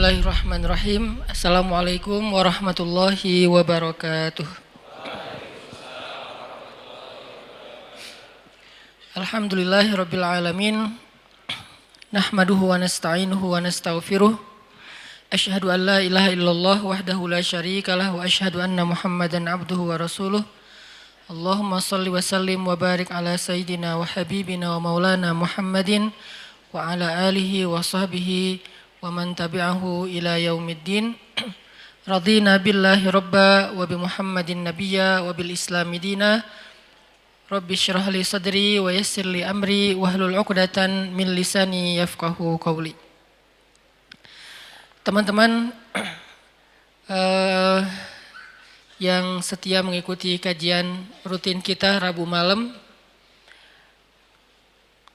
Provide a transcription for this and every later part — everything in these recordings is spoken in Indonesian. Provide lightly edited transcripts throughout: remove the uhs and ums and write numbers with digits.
Bismillahirrahmanirrahim. Assalamualaikum warahmatullahi wabarakatuh. Alhamdulillahirabbil alamin. Nahmaduhu wa nasta'inuhu wa nastaghfiruh. Asyhadu an la ilaha illallah wahdahu la syarikalah wa asyhadu anna Muhammadan abduhu wa rasuluh. Allahumma shalli wa sallim wa barik ala sayyidina wa habibina wa maulana Muhammadin wa ala alihi wa sahbihi wa man tabi'ahu ila yaumiddin. Radina billahi rabba wa bi Muhammadin nabiyya wa bil islami dina. Rabbi syrah li sadri wa yassir li amri wahlul 'uqdatan min lisani yafqahu qawli. Teman-teman yang setia mengikuti kajian rutin kita Rabu malam,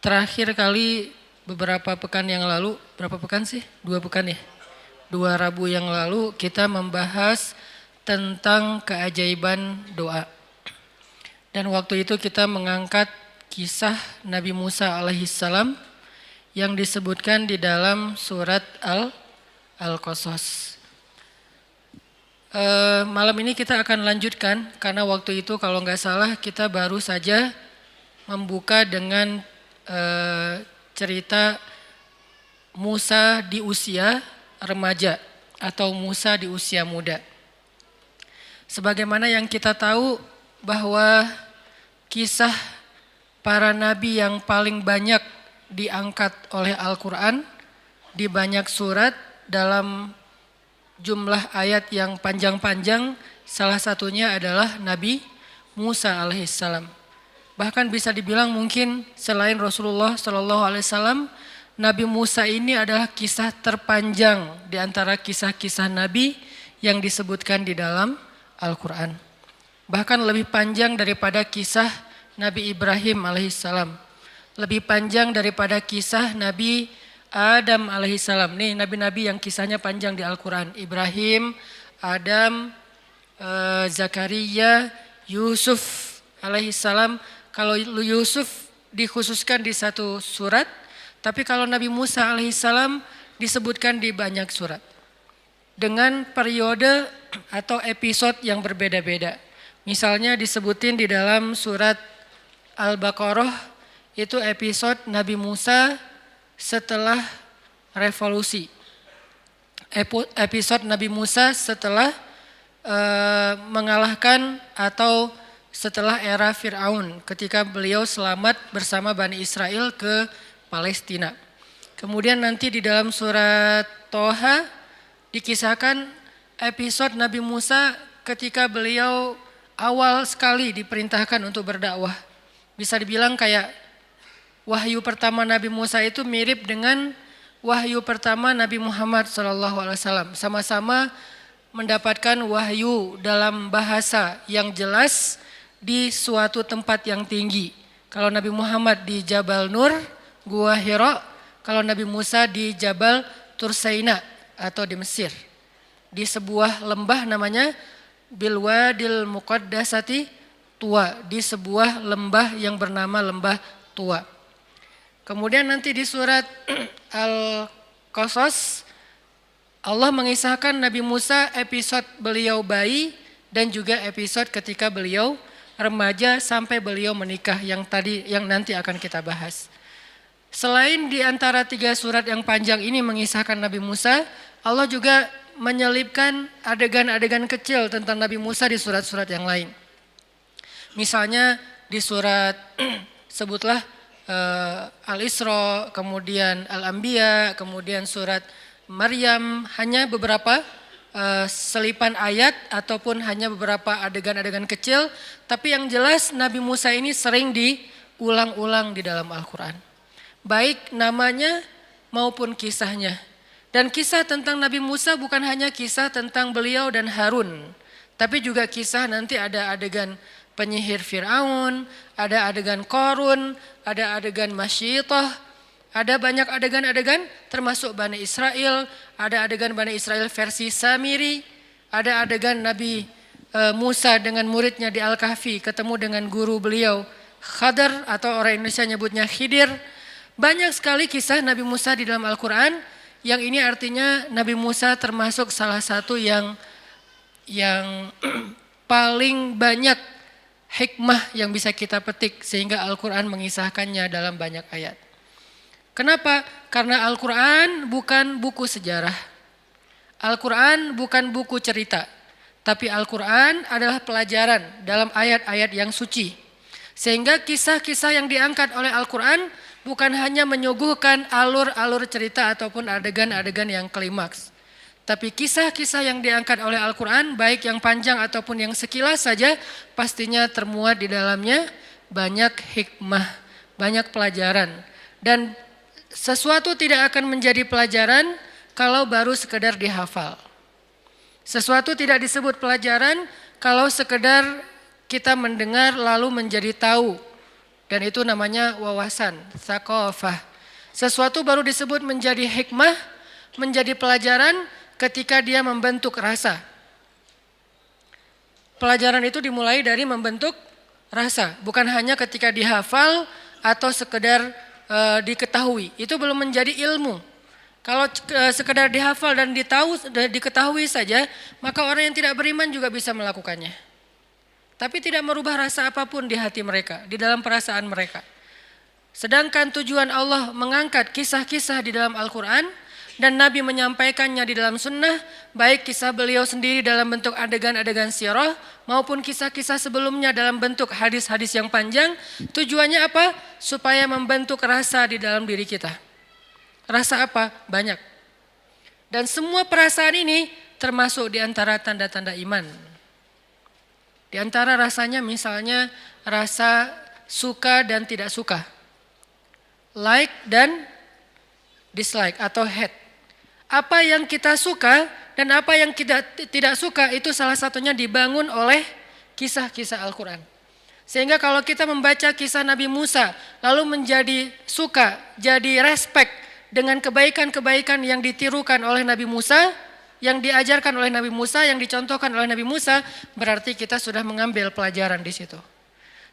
terakhir kali beberapa pekan yang lalu, berapa pekan sih? 2 pekan ya? 2 Rabu yang lalu kita membahas tentang keajaiban doa. Dan waktu itu kita mengangkat kisah Nabi Musa alaihissalam yang disebutkan di dalam surat Al-Qasas. Malam ini kita akan lanjutkan karena waktu itu kalau nggak salah kita baru saja membuka dengan cerita Musa di usia remaja atau Musa di usia muda. Sebagaimana yang kita tahu bahwa kisah para nabi yang paling banyak diangkat oleh Al-Quran di banyak surat dalam jumlah ayat yang panjang-panjang, salah satunya adalah Nabi Musa alaihissalam. Bahkan bisa dibilang mungkin selain Rasulullah SAW, Nabi Musa ini adalah kisah terpanjang di antara kisah-kisah Nabi yang disebutkan di dalam Al-Quran. Bahkan lebih panjang daripada kisah Nabi Ibrahim alaihissalam. Lebih panjang daripada kisah Nabi Adam alaihissalam. Nih nabi-nabi yang kisahnya panjang di Al-Quran. Ibrahim, Adam, Zakaria, Yusuf alaihissalam. Kalau Yusuf dikhususkan di satu surat, tapi kalau Nabi Musa alaihissalam disebutkan di banyak surat. Dengan periode atau episode yang berbeda-beda. Misalnya disebutin di dalam surat Al-Baqarah, itu episode Nabi Musa setelah revolusi. Episode Nabi Musa setelah mengalahkan atau setelah era Fir'aun ketika beliau selamat bersama Bani Israel ke Palestina. Kemudian nanti di dalam surat Toha dikisahkan episode Nabi Musa ketika beliau awal sekali diperintahkan untuk berdakwah. Bisa dibilang kayak wahyu pertama Nabi Musa itu mirip dengan wahyu pertama Nabi Muhammad SAW. Sama-sama mendapatkan wahyu dalam bahasa yang jelas di suatu tempat yang tinggi. Kalau Nabi Muhammad di Jabal Nur, Gua Hira, kalau Nabi Musa di Jabal Tursaina atau di Mesir. Di sebuah lembah namanya Bilwadil Muqaddasati Tua, di sebuah lembah yang bernama Lembah Tua. Kemudian nanti di surat Al-Qasas Allah mengisahkan Nabi Musa episode beliau bayi dan juga episode ketika beliau remaja sampai beliau menikah yang nanti akan kita bahas. Selain di antara 3 surat yang panjang ini mengisahkan Nabi Musa, Allah juga menyelipkan adegan-adegan kecil tentang Nabi Musa di surat-surat yang lain. Misalnya di surat sebutlah Al-Isra, kemudian Al-Anbiya, kemudian surat Maryam, hanya beberapa selipan ayat ataupun hanya beberapa adegan-adegan kecil, tapi yang jelas Nabi Musa ini sering diulang-ulang di dalam Al-Quran. Baik namanya maupun kisahnya. Dan kisah tentang Nabi Musa bukan hanya kisah tentang beliau dan Harun, tapi juga kisah nanti ada adegan penyihir Fir'aun, ada adegan Qarun, ada adegan Masyitah, ada banyak adegan-adegan termasuk Bani Israel, ada adegan Bani Israel versi Samiri, ada adegan Nabi Musa dengan muridnya di Al-Kahfi ketemu dengan guru beliau Khadar atau orang Indonesia nyebutnya Khidir. Banyak sekali kisah Nabi Musa di dalam Al-Quran Yang ini artinya Nabi Musa termasuk salah satu yang paling banyak hikmah yang bisa kita petik sehingga Al-Quran mengisahkannya dalam banyak ayat. Kenapa? Karena Al-Quran bukan buku sejarah. Al-Quran bukan buku cerita. Tapi Al-Quran adalah pelajaran dalam ayat-ayat yang suci. Sehingga kisah-kisah yang diangkat oleh Al-Quran bukan hanya menyuguhkan alur-alur cerita ataupun adegan-adegan yang klimaks. Tapi kisah-kisah yang diangkat oleh Al-Quran, baik yang panjang ataupun yang sekilas saja, pastinya termuat di dalamnya banyak hikmah, banyak pelajaran. Dan sesuatu tidak akan menjadi pelajaran kalau baru sekedar dihafal. Sesuatu tidak disebut pelajaran kalau sekedar kita mendengar lalu menjadi tahu. Dan itu namanya wawasan, tsaqafah. Sesuatu baru disebut menjadi hikmah, menjadi pelajaran ketika dia membentuk rasa. Pelajaran itu dimulai dari membentuk rasa, bukan hanya ketika dihafal atau sekedar diketahui. Itu belum menjadi ilmu. Kalau sekedar dihafal dan diketahui saja, maka orang yang tidak beriman juga bisa melakukannya. Tapi tidak merubah rasa apapun di hati mereka, di dalam perasaan mereka. Sedangkan tujuan Allah mengangkat kisah-kisah di dalam Al-Quran dan Nabi menyampaikannya di dalam sunnah, baik kisah beliau sendiri dalam bentuk adegan-adegan sirah maupun kisah-kisah sebelumnya dalam bentuk hadis-hadis yang panjang. Tujuannya apa? Supaya membentuk rasa di dalam diri kita. Rasa apa? Banyak. Dan semua perasaan ini termasuk di antara tanda-tanda iman. Di antara rasanya misalnya rasa suka dan tidak suka. Like dan dislike atau hate. Apa yang kita suka dan apa yang kita tidak suka itu salah satunya dibangun oleh kisah-kisah Al-Quran. Sehingga kalau kita membaca kisah Nabi Musa lalu menjadi suka, jadi respect dengan kebaikan-kebaikan yang ditirukan oleh Nabi Musa, yang diajarkan oleh Nabi Musa, yang dicontohkan oleh Nabi Musa, berarti kita sudah mengambil pelajaran di situ.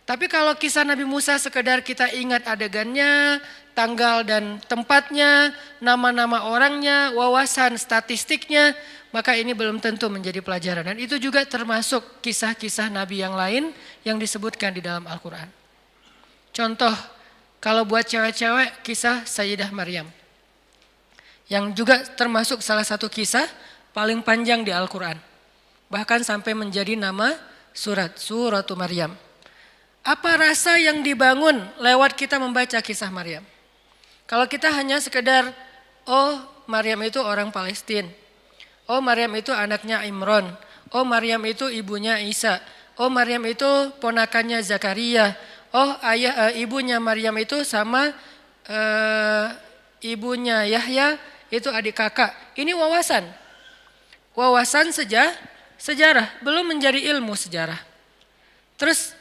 Tapi kalau kisah Nabi Musa sekedar kita ingat adegannya, tanggal dan tempatnya, nama-nama orangnya, wawasan statistiknya, maka ini belum tentu menjadi pelajaran. Dan itu juga termasuk kisah-kisah Nabi yang lain yang disebutkan di dalam Al-Quran. Contoh, kalau buat cewek-cewek, kisah Sayyidah Maryam. Yang juga termasuk salah satu kisah paling panjang di Al-Quran. Bahkan sampai menjadi nama Suratul Maryam. Apa rasa yang dibangun lewat kita membaca kisah Maryam? Kalau kita hanya sekedar, oh Maryam itu orang Palestina. Oh Maryam itu anaknya Imran. Oh Maryam itu ibunya Isa. Oh Maryam itu ponakannya Zakaria. Oh ibunya Maryam itu sama ibunya Yahya itu adik kakak. Ini wawasan. Wawasan sejarah, belum menjadi ilmu sejarah. Terus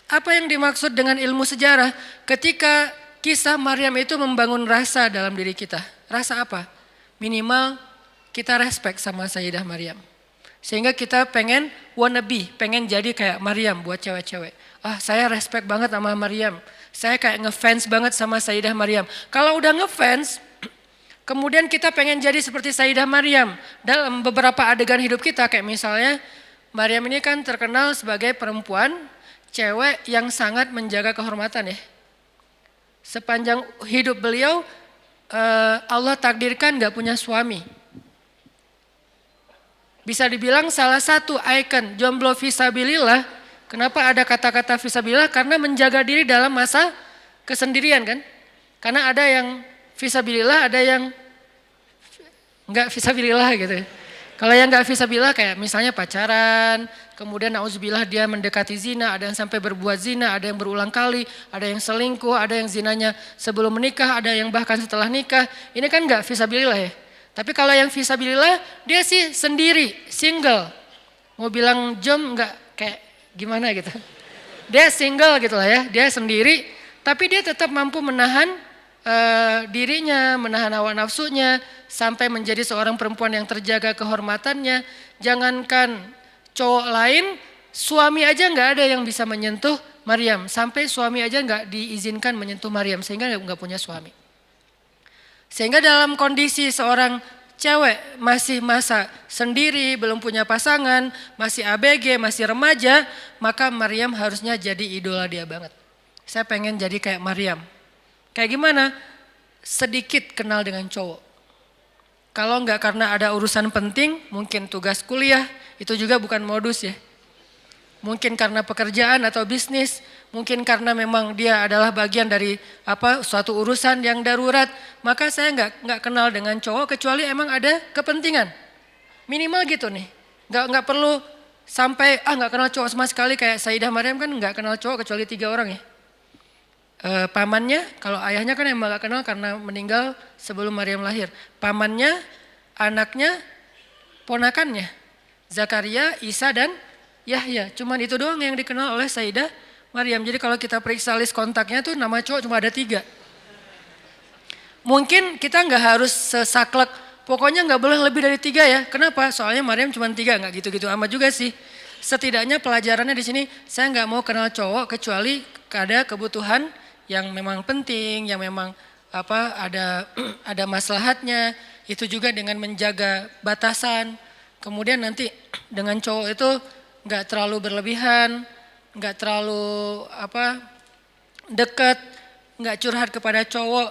apa yang dimaksud dengan ilmu sejarah? Ketika kisah Maryam itu membangun rasa dalam diri kita. Rasa apa? Minimal kita respect sama Sayyidah Maryam. Sehingga kita pengen wannabe, pengen jadi kayak Maryam buat cewek-cewek. Ah, saya respect banget sama Maryam. Saya kayak ngefans banget sama Sayyidah Maryam. Kalau udah ngefans, kemudian kita pengen jadi seperti Sayyidah Maryam dalam beberapa adegan hidup kita. Kayak misalnya Maryam ini kan terkenal sebagai perempuan, cewek yang sangat menjaga kehormatan ya. Sepanjang hidup beliau Allah takdirkan gak punya suami. Bisa dibilang salah satu ikon jomblo fisabilillah. Kenapa ada kata-kata fisabilillah? Karena menjaga diri dalam masa kesendirian kan. Karena ada yang fisabilillah, ada yang enggak fisabilillah gitu. Kalau yang enggak fisabilillah kayak misalnya pacaran, kemudian nauzubillah dia mendekati zina, ada yang sampai berbuat zina, ada yang berulang kali, ada yang selingkuh, ada yang zinanya sebelum menikah, ada yang bahkan setelah nikah. Ini kan enggak fisabilillah ya. Tapi kalau yang fisabilillah dia sih sendiri, single. Mau bilang jom enggak kayak gimana gitu. Dia single gitu lah ya, dia sendiri tapi dia tetap mampu menahan dirinya, menahan hawa nafsunya sampai menjadi seorang perempuan yang terjaga kehormatannya. Jangankan cowok lain, suami aja enggak ada yang bisa menyentuh Maryam. Sampai suami aja enggak diizinkan menyentuh Maryam sehingga enggak punya suami. Sehingga dalam kondisi seorang cewek masih masa sendiri, belum punya pasangan, masih ABG, masih remaja, maka Maryam harusnya jadi idola dia banget. Saya pengen jadi kayak Maryam. Kayak gimana? Sedikit kenal dengan cowok. Kalau enggak karena ada urusan penting, mungkin tugas kuliah, itu juga bukan modus ya. Mungkin karena pekerjaan atau bisnis, mungkin karena memang dia adalah bagian dari suatu urusan yang darurat, maka saya nggak kenal dengan cowok kecuali emang ada kepentingan. Minimal gitu nih. Nggak perlu sampai nggak kenal cowok sama sekali kayak Sayyidah Maryam kan nggak kenal cowok kecuali 3 orang ya. Pamannya, kalau ayahnya kan emang nggak kenal karena meninggal sebelum Maryam lahir. Pamannya, anaknya, ponakannya, Zakaria, Isa dan Yahya, cuman itu doang yang dikenal oleh Sayyidah Maryam. Jadi kalau kita periksa list kontaknya tuh nama cowok cuma ada 3. Mungkin kita nggak harus sesaklek, pokoknya nggak boleh lebih dari 3 ya. Kenapa? Soalnya Maryam cuma 3, nggak gitu-gitu amat juga sih. Setidaknya pelajarannya di sini saya nggak mau kenal cowok kecuali ada kebutuhan yang memang penting, yang memang ada maslahatnya. Itu juga dengan menjaga batasan. Kemudian nanti dengan cowok itu nggak terlalu berlebihan, nggak terlalu dekat, nggak curhat kepada cowok.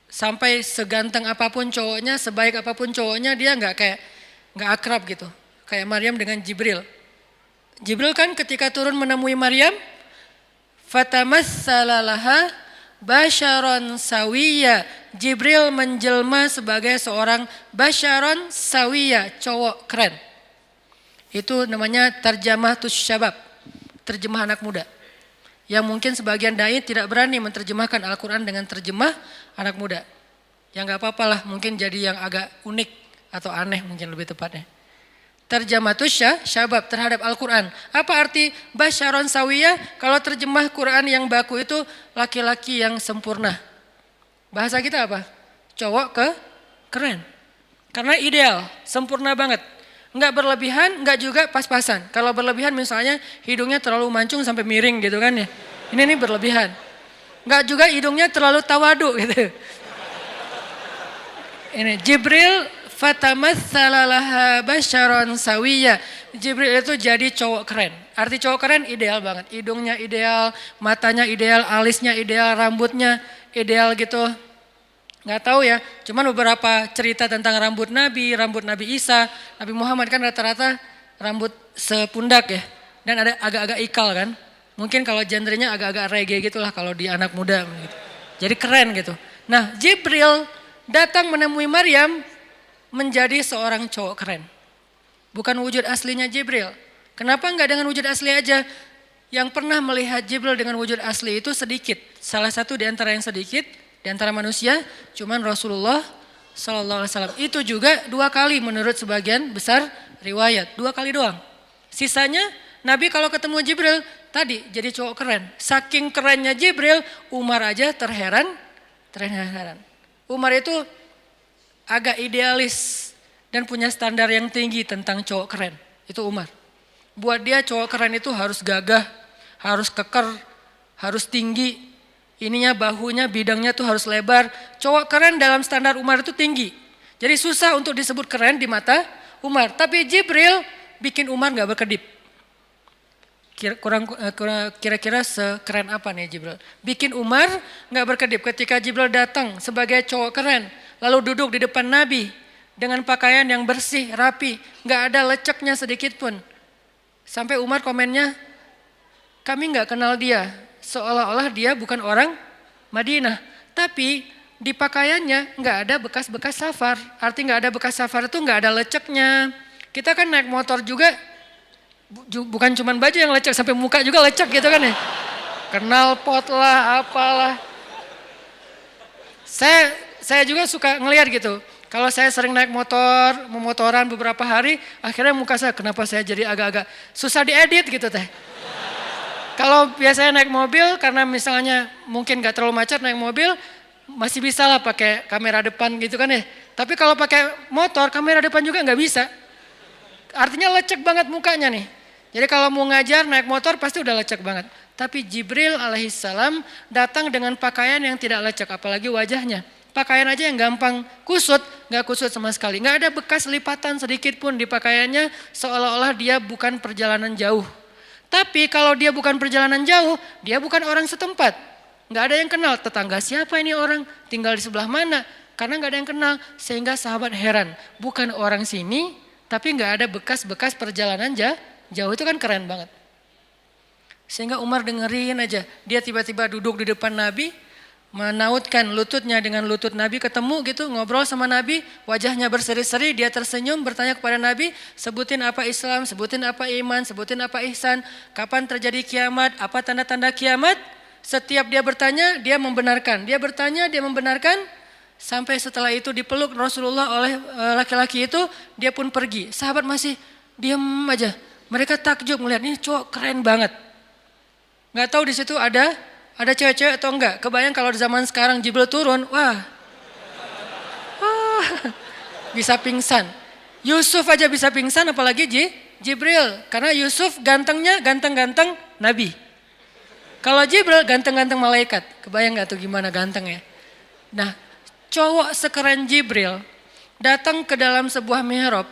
Sampai seganteng apapun cowoknya, sebaik apapun cowoknya, dia nggak akrab gitu. Kayak Maryam dengan Jibril. Jibril kan ketika turun menemui Maryam, fatamassala laha basyaron sawiya. Jibril menjelma sebagai seorang basyaron sawiya, cowok keren. Itu namanya tarjamatus syabab, terjemah anak muda. Yang mungkin sebagian dai tidak berani menerjemahkan Al-Quran dengan terjemah anak muda. Ya nggak apa-apa lah, mungkin jadi yang agak unik atau aneh mungkin lebih tepatnya. Tarjamatus syabab terhadap Al-Quran. Apa arti basyaron sawiyah? Kalau terjemah Quran yang baku itu laki-laki yang sempurna. Bahasa kita apa? Cowok keren. Karena ideal, sempurna banget. Enggak berlebihan, enggak juga pas-pasan. Kalau berlebihan misalnya hidungnya terlalu mancung sampai miring gitu kan ya. Ini berlebihan. Enggak juga hidungnya terlalu tawadu gitu. Ini Jibril fatamatsala laha basyaron sawiyya. Jibril itu jadi cowok keren. Arti cowok keren ideal banget. Hidungnya ideal, matanya ideal, alisnya ideal, rambutnya ideal gitu. Nggak tahu ya, cuman beberapa cerita tentang rambut Nabi Isa, Nabi Muhammad kan rata-rata rambut sepundak ya. Dan ada agak-agak ikal kan. Mungkin kalau genrenya agak-agak reggae gitulah kalau di anak muda gitu. Jadi keren gitu. Nah, Jibril datang menemui Maryam menjadi seorang cowok keren. Bukan wujud aslinya Jibril. Kenapa nggak dengan wujud asli aja? Yang pernah melihat Jibril dengan wujud asli itu sedikit. Salah satu di antara yang sedikit di antara manusia, cuman Rasulullah SAW. Itu juga 2 kali menurut sebagian besar riwayat. 2 kali doang. Sisanya Nabi kalau ketemu Jibril tadi jadi cowok keren. Saking kerennya Jibril, Umar aja terheran. Umar itu agak idealis dan punya standar yang tinggi tentang cowok keren. Itu Umar. Buat dia cowok keren itu harus gagah, harus keker, harus tinggi. Ininya bahunya, bidangnya tuh harus lebar. Cowok keren dalam standar Umar itu tinggi. Jadi susah untuk disebut keren di mata Umar. Tapi Jibril bikin Umar gak berkedip. Kira-kira sekeren apa nih Jibril? Bikin Umar gak berkedip ketika Jibril datang sebagai cowok keren. Lalu duduk di depan Nabi dengan pakaian yang bersih, rapi. Gak ada leceknya sedikit pun. Sampai Umar komennya, kami gak kenal dia. Seolah-olah dia bukan orang Madinah. Tapi di pakaiannya nggak ada bekas-bekas safar. Arti nggak ada bekas safar itu nggak ada leceknya. Kita kan naik motor juga bukan cuma baju yang lecek, sampai muka juga lecek gitu kan ya. Kenal pot lah, apalah. Saya juga suka ngelihat gitu. Kalau saya sering naik motor, memotoran beberapa hari, akhirnya muka saya kenapa saya jadi agak-agak susah diedit gitu teh. Kalau biasanya naik mobil karena misalnya mungkin gak terlalu macet naik mobil masih bisa lah pakai kamera depan gitu kan ya. Tapi kalau pakai motor kamera depan juga gak bisa. Artinya lecek banget mukanya nih. Jadi kalau mau ngajar naik motor pasti udah lecek banget. Tapi Jibril alaihissalam datang dengan pakaian yang tidak lecek apalagi wajahnya. Pakaian aja yang gampang kusut, nggak kusut sama sekali. Nggak ada bekas lipatan sedikit pun di pakaiannya, seolah-olah dia bukan perjalanan jauh. Tapi kalau dia bukan perjalanan jauh, dia bukan orang setempat. Nggak ada yang kenal, tetangga siapa ini orang, tinggal di sebelah mana. Karena nggak ada yang kenal, sehingga sahabat heran. Bukan orang sini, tapi nggak ada bekas-bekas perjalanan jauh, itu kan keren banget. Sehingga Umar dengerin aja, dia tiba-tiba duduk di depan Nabi, menautkan lututnya dengan lutut Nabi, ketemu gitu, ngobrol sama Nabi, wajahnya berseri-seri, dia tersenyum, bertanya kepada Nabi, sebutin apa Islam, sebutin apa iman, sebutin apa ihsan, kapan terjadi kiamat, apa tanda-tanda kiamat. Setiap dia bertanya, dia membenarkan, dia bertanya, dia membenarkan, sampai setelah itu dipeluk Rasulullah oleh laki-laki itu, dia pun pergi. Sahabat masih diam aja, mereka takjub melihat ini cowok keren banget. Nggak tahu di situ ada cewek-cewek atau enggak. Kebayang kalau di zaman sekarang Jibril turun, wah, bisa pingsan. Yusuf aja bisa pingsan, apalagi Jibril. Karena Yusuf gantengnya ganteng-ganteng Nabi. Kalau Jibril ganteng-ganteng malaikat. Kebayang nggak tuh gimana gantengnya? Nah, cowok sekeren Jibril datang ke dalam sebuah mihrab.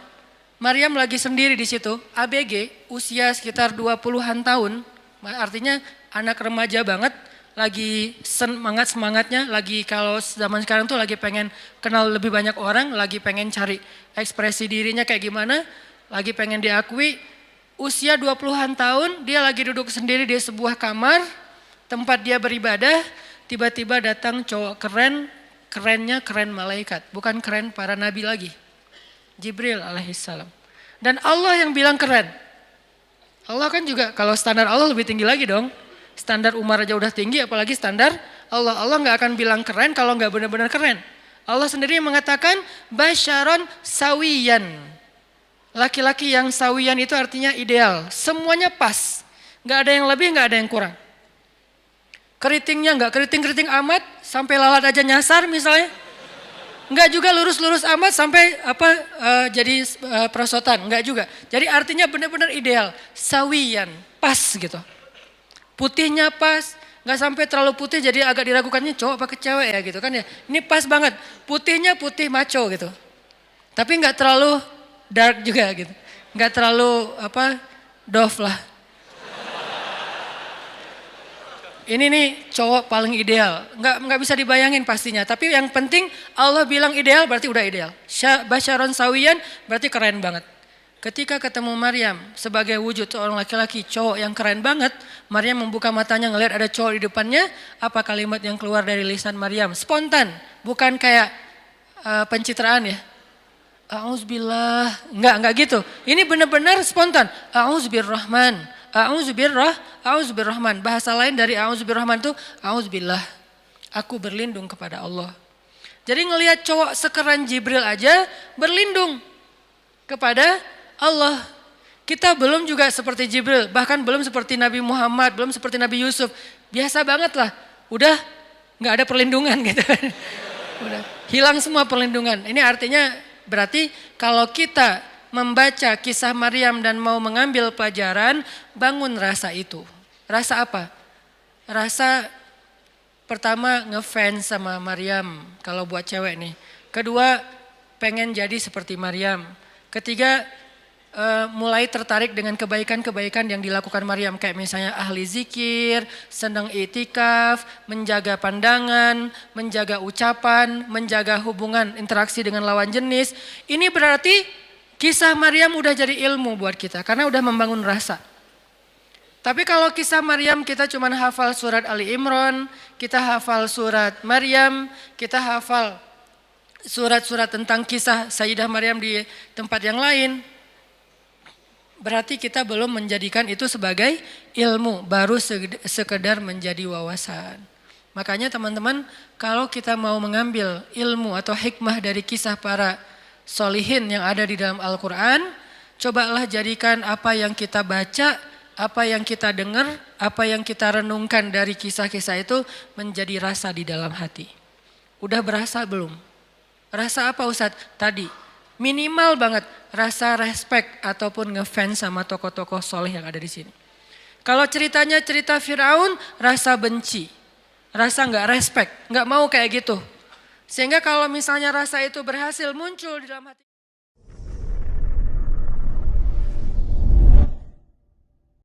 Maryam lagi sendiri di situ, ABG, usia sekitar 20-an tahun. Artinya anak remaja banget. Lagi semangatnya, lagi kalau zaman sekarang tuh lagi pengen kenal lebih banyak orang, lagi pengen cari ekspresi dirinya kayak gimana, lagi pengen diakui. Usia 20-an tahun, dia lagi duduk sendiri di sebuah kamar, tempat dia beribadah, tiba-tiba datang cowok kerennya keren malaikat, bukan keren para nabi lagi. Jibril alaihissalam. Dan Allah yang bilang keren. Allah kan juga, kalau standar Allah lebih tinggi lagi dong. Standar Umar aja udah tinggi, apalagi standar Allah. Allah nggak akan bilang keren kalau nggak benar-benar keren. Allah sendiri mengatakan basyaron sawiyan. Laki-laki yang sawiyan itu artinya ideal. Semuanya pas. Nggak ada yang lebih, nggak ada yang kurang. Keritingnya nggak keriting-keriting amat, sampai lalat aja nyasar misalnya. Nggak juga lurus-lurus amat sampai jadi perosotan. Nggak juga. Jadi artinya benar-benar ideal. Sawiyan, pas gitu. Putihnya pas, nggak sampai terlalu putih jadi agak diragukannya cowok apa cewek ya gitu kan ya. Ini pas banget, putihnya putih maco gitu. Tapi nggak terlalu dark juga gitu. Nggak terlalu doff lah. Ini nih cowok paling ideal, nggak bisa dibayangin pastinya. Tapi yang penting Allah bilang ideal berarti udah ideal. Basyaron sawiyan berarti keren banget. Ketika ketemu Maryam sebagai wujud seorang laki-laki cowok yang keren banget, Maryam membuka matanya ngelihat ada cowok di depannya, apa kalimat yang keluar dari lisan Maryam? Spontan, bukan kayak pencitraan ya. Auzubillah, enggak gitu. Ini benar-benar spontan. Auzubirrahman, auzubirrahman. Bahasa lain dari auzubirrahman itu auzubillah. Aku berlindung kepada Allah. Jadi ngelihat cowok sekeren Jibril aja berlindung kepada Allah. Kita belum juga seperti Jibril, bahkan belum seperti Nabi Muhammad, belum seperti Nabi Yusuf. Biasa banget lah, udah nggak ada perlindungan gitu. Udah hilang semua perlindungan. Ini artinya berarti kalau kita membaca kisah Maryam dan mau mengambil pelajaran, bangun rasa itu. Rasa apa? Rasa pertama ngefans sama Maryam kalau buat cewek nih. Kedua pengen jadi seperti Maryam. Ketiga mulai tertarik dengan kebaikan-kebaikan yang dilakukan Maryam, kayak misalnya ahli zikir, senang itikaf, menjaga pandangan, menjaga ucapan, menjaga hubungan interaksi dengan lawan jenis. Ini berarti kisah Maryam udah jadi ilmu buat kita karena udah membangun rasa. Tapi kalau kisah Maryam kita cuma hafal surat Ali Imran, kita hafal surat Maryam, kita hafal surat-surat tentang kisah Sayyidah Maryam di tempat yang lain, berarti kita belum menjadikan itu sebagai ilmu, baru sekedar menjadi wawasan. Makanya teman-teman, kalau kita mau mengambil ilmu atau hikmah dari kisah para solihin yang ada di dalam Al-Quran, cobalah jadikan apa yang kita baca, apa yang kita dengar, apa yang kita renungkan dari kisah-kisah itu menjadi rasa di dalam hati. Udah berasa belum? Rasa apa Ustadz? Tadi. Minimal banget rasa respect ataupun ngefans sama tokoh-tokoh soleh yang ada di sini. Kalau ceritanya cerita Firaun, rasa benci, rasa nggak respect, nggak mau kayak gitu. Sehingga kalau misalnya rasa itu berhasil muncul di dalam hati